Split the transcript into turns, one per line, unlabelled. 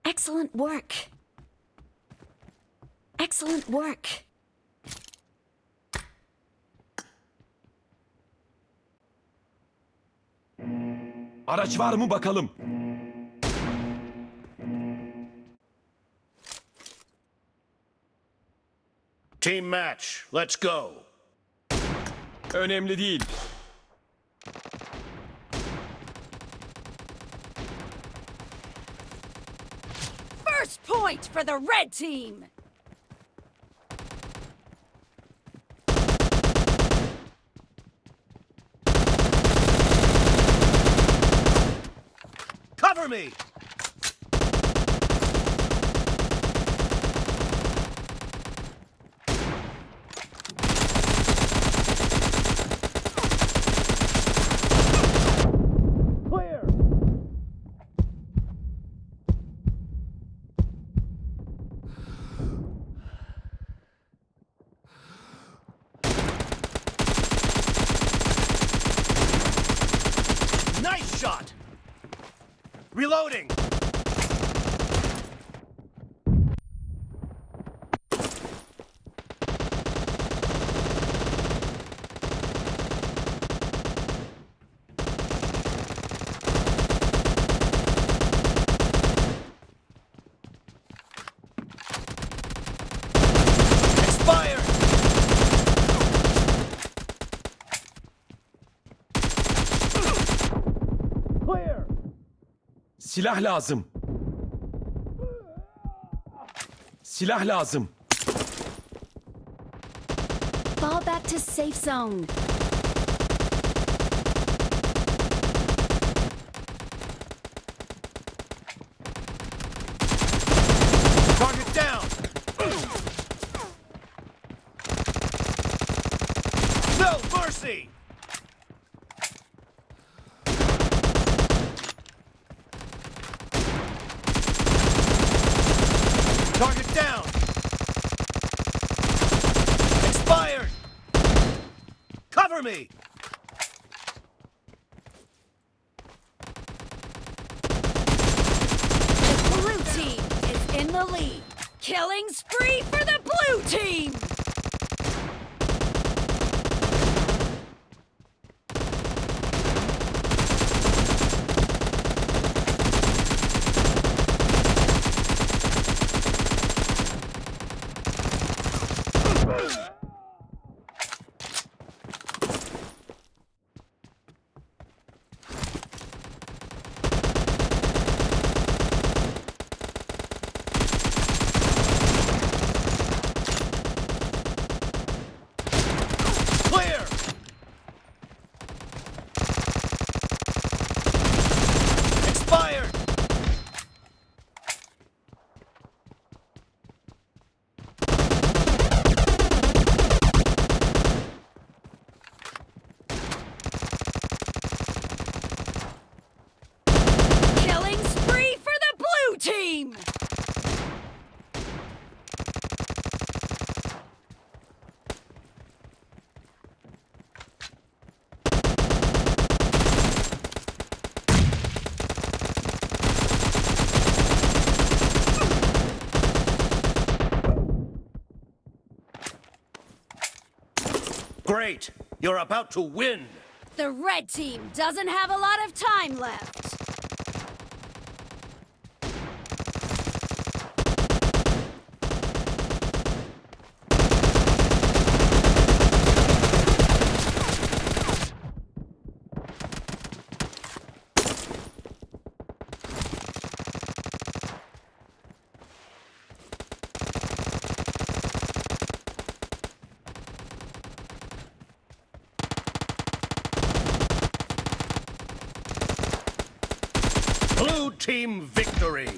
Excellent work. Excellent work.
Araç var mı bakalım?
Team match, let's go.
Önemli değil.
First point for the red team.
Cover me! Clear! Nice shot! Reloading! Expired! Clear!
Silah lazım. Silah lazım.
Fall back to safe zone.
Target down! No mercy! Target down! Expired! Cover me!
The blue team is in the lead. Killing spree for the blue team.
Clear! Expired!
Killing spree for the blue team.
Great! You're about to win!
The red team doesn't have a lot of time left.
Blue team victory!